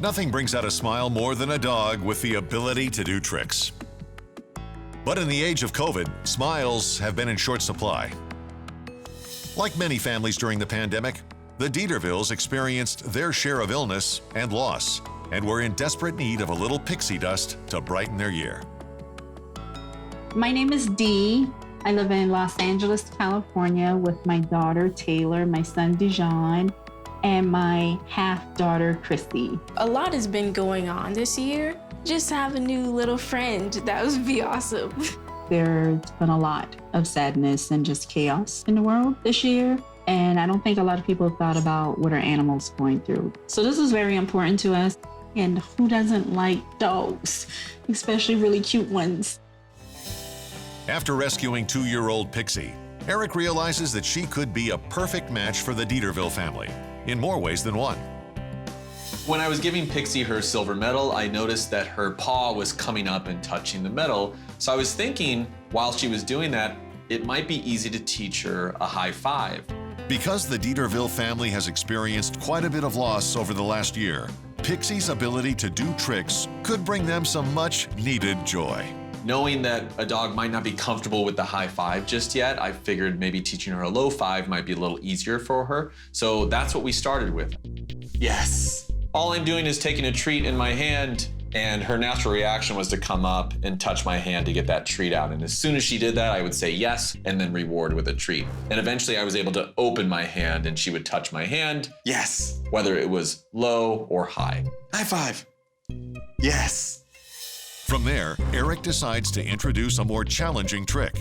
Nothing brings out a smile more than a dog with the ability to do tricks. But in the age of COVID, smiles have been in short supply. Like many families during the pandemic, the Dietervilles experienced their share of illness and loss, and were in desperate need of a little pixie dust to brighten their year. My name is Dee. I live in Los Angeles, California with my daughter, Taylor, my son, Dijon, and my half-daughter, Chrissy. A lot has been going on this year. Just have a new little friend, that would be awesome. There's been a lot of sadness and just chaos in the world this year. And I don't think a lot of people thought about what our animals are going through. So this is very important to us. And who doesn't like dogs, especially really cute ones? After rescuing 2-year-old Pixie, Eric realizes that she could be a perfect match for the Dieterville family, in more ways than one. When I was giving Pixie her silver medal, I noticed that her paw was coming up and touching the medal. So I was thinking, while she was doing that, it might be easy to teach her a high five. Because the Dieterville family has experienced quite a bit of loss over the last year, Pixie's ability to do tricks could bring them some much-needed joy. Knowing that a dog might not be comfortable with the high five just yet, I figured maybe teaching her a low five might be a little easier for her. So that's what we started with. Yes! All I'm doing is taking a treat in my hand, and her natural reaction was to come up and touch my hand to get that treat out. And as soon as she did that, I would say yes, and then reward with a treat. And eventually I was able to open my hand and she would touch my hand. Yes! Whether it was low or high. High five! Yes! From there, Eric decides to introduce a more challenging trick,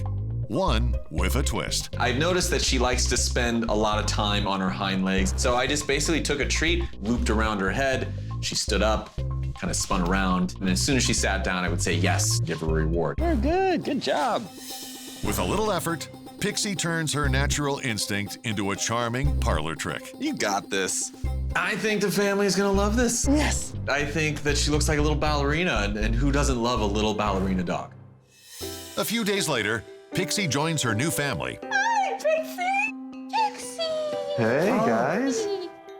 one with a twist. I've noticed that she likes to spend a lot of time on her hind legs. So I just basically took a treat, looped around her head. She stood up, kind of spun around. And as soon as she sat down, I would say yes, give her a reward. We're good, good job. With a little effort, Pixie turns her natural instinct into a charming parlor trick. You got this. I think the family's gonna love this. Yes. I think that she looks like a little ballerina, and who doesn't love a little ballerina dog? A few days later, Pixie joins her new family. Hi, Pixie! Pixie! Hey, guys.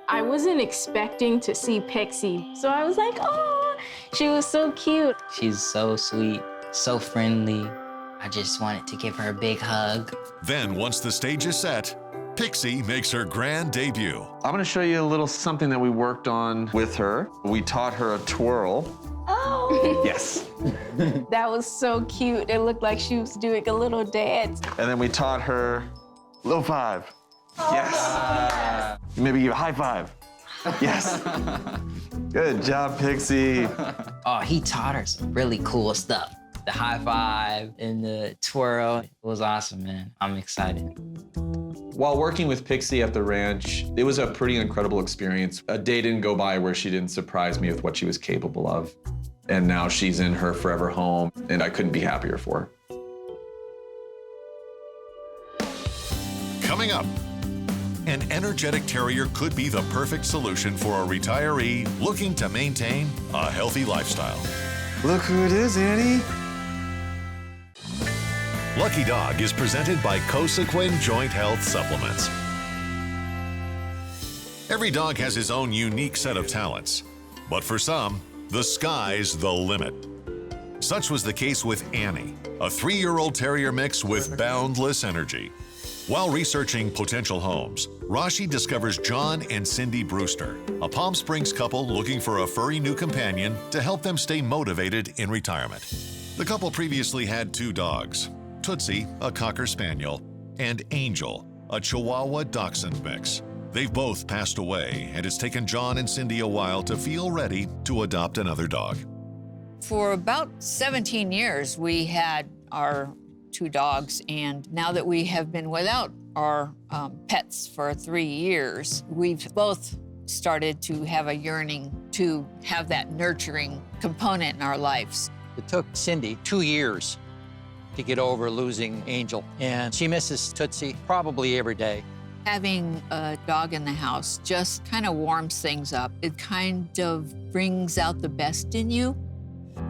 I wasn't expecting to see Pixie, so I was like, oh, she was so cute. She's so sweet, so friendly. I just wanted to give her a big hug. Then, once the stage is set, Pixie makes her grand debut. I'm gonna show you a little something that we worked on with her. We taught her a twirl. Oh! Yes. That was so cute. It looked like she was doing a little dance. And then we taught her low five. Yes. Maybe give a high five. Yes. Good job, Pixie. Oh, he taught her some really cool stuff. The high five and the twirl. It was awesome, man. I'm excited. While working with Pixie at the ranch, it was a pretty incredible experience. A day didn't go by where she didn't surprise me with what she was capable of. And now she's in her forever home, and I couldn't be happier for her. Coming up, an energetic terrier could be the perfect solution for a retiree looking to maintain a healthy lifestyle. Look who it is, Annie. Lucky Dog is presented by Cosequin Joint Health Supplements. Every dog has his own unique set of talents, but for some, the sky's the limit. Such was the case with Annie, a 3-year-old terrier mix with boundless energy. While researching potential homes, Rashi discovers John and Cindy Brewster, a Palm Springs couple looking for a furry new companion to help them stay motivated in retirement. The couple previously had 2 dogs, Tootsie, a Cocker Spaniel, and Angel, a Chihuahua Dachshund mix. They've both passed away, and it's taken John and Cindy a while to feel ready to adopt another dog. For about 17 years, we had our 2 dogs, and now that we have been without our pets for 3 years, we've both started to have a yearning to have that nurturing component in our lives. It took Cindy 2 years to get over losing Angel, and she misses Tootsie probably every day. Having a dog in the house just kind of warms things up. It kind of brings out the best in you.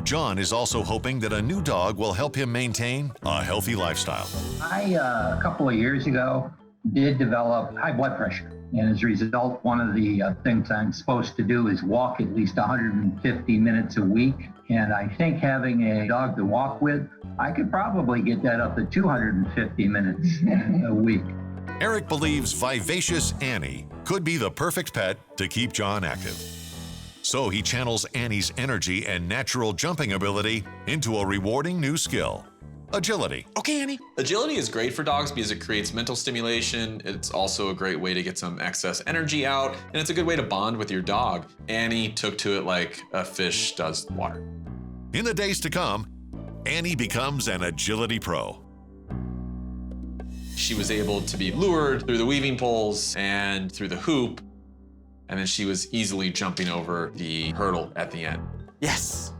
John is also hoping that a new dog will help him maintain a healthy lifestyle. A couple of years ago, did develop high blood pressure. And as a result, one of the things I'm supposed to do is walk at least 150 minutes a week. And I think having a dog to walk with, I could probably get that up to 250 minutes a week. Eric believes vivacious Annie could be the perfect pet to keep John active. So he channels Annie's energy and natural jumping ability into a rewarding new skill: agility. Okay, Annie. Agility is great for dogs because it creates mental stimulation. It's also a great way to get some excess energy out, and it's a good way to bond with your dog. Annie took to it like a fish does water. In the days to come, Annie becomes an agility pro. She was able to be lured through the weaving poles and through the hoop, and then she was easily jumping over the hurdle at the end. Yes.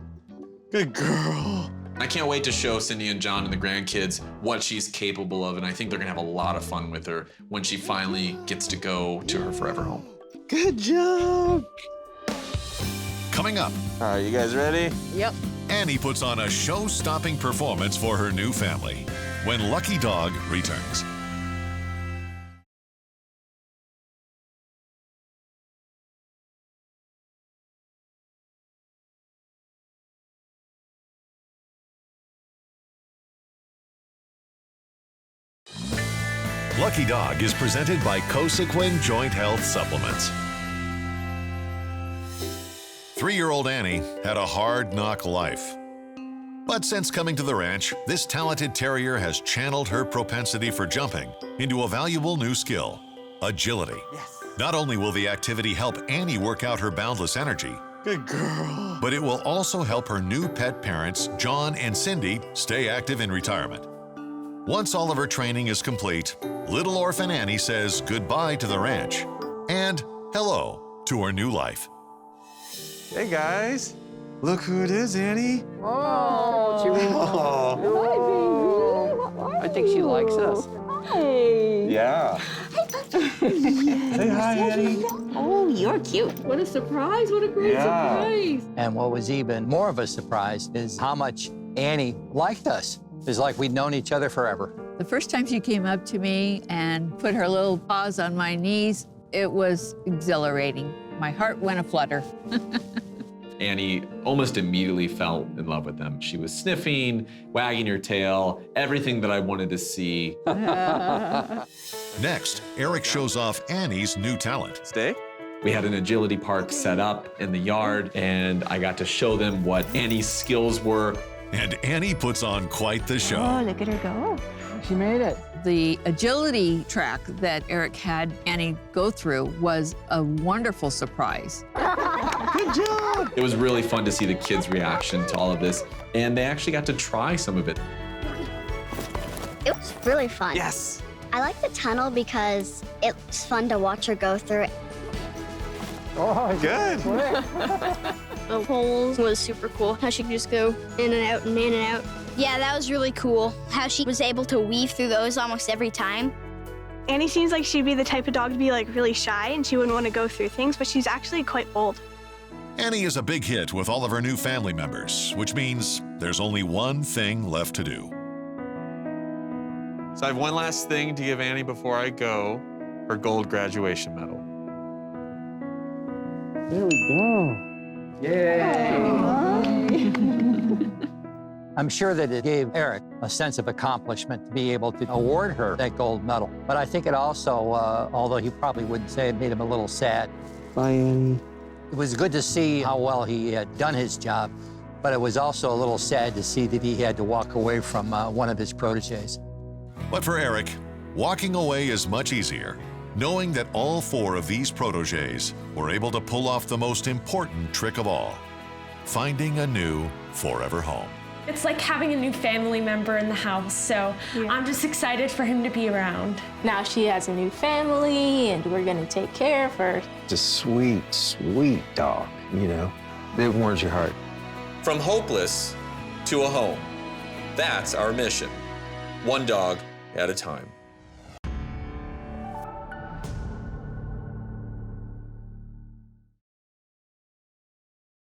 Good girl. I can't wait to show Cindy and John and the grandkids what she's capable of, and I think they're gonna have a lot of fun with her when she finally gets to go to her forever home. Good job. Coming up, All right, you guys ready? Yep. Annie puts on a show-stopping performance for her new family when Lucky Dog returns. Lucky Dog is presented by Cosequin Joint Health Supplements. 3-year-old Annie had a hard-knock life. But since coming to the ranch, this talented terrier has channeled her propensity for jumping into a valuable new skill: agility. Yes. Not only will the activity help Annie work out her boundless energy, Good girl. but it will also help her new pet parents, John and Cindy, stay active in retirement. Once all of her training is complete, little orphan Annie says goodbye to the ranch and hello to her new life. Hey, guys. Look who it is, Annie. Oh, I think she likes us. Yeah. Say hi, Annie. Oh, you're cute. What a surprise. What a great surprise. And what was even more of a surprise is how much Annie liked us. It's like we'd known each other forever. The first time she came up to me and put her little paws on my knees, it was exhilarating. My heart went aflutter. Annie almost immediately fell in love with them. She was sniffing, wagging her tail, everything that I wanted to see. Next, Eric shows off Annie's new talent. Stay. We had an agility park set up in the yard, and I got to show them what Annie's skills were. And Annie puts on quite the show. Oh, look at her go. She made it. The agility track that Eric had Annie go through was a wonderful surprise. Good job. It was really fun to see the kids' reaction to all of this, and they actually got to try some of it. It was really fun. Yes. I like the tunnel because it's fun to watch her go through it. Oh, Good. The holes was super cool. How she could just go in and out and in and out. Yeah, that was really cool. How she was able to weave through those almost every time. Annie seems like she'd be the type of dog to be like really shy and she wouldn't want to go through things, but she's actually quite bold. Annie is a big hit with all of her new family members, which means there's only one thing left to do. So I have one last thing to give Annie before I go, her gold graduation medal. There we go. I'm sure that it gave Eric a sense of accomplishment to be able to award her that gold medal. But I think it also, although he probably wouldn't say it, made him a little sad. Bye, Annie. It was good to see how well he had done his job, but it was also a little sad to see that he had to walk away from one of his proteges. But for Eric, walking away is much easier, knowing that all 4 of these proteges were able to pull off the most important trick of all: finding a new forever home. It's like having a new family member in the house, so I'm just excited for him to be around. Now she has a new family, and we're gonna take care of her. It's a sweet, sweet dog, you know. It warms your heart. From hopeless to a home. That's our mission. One dog at a time.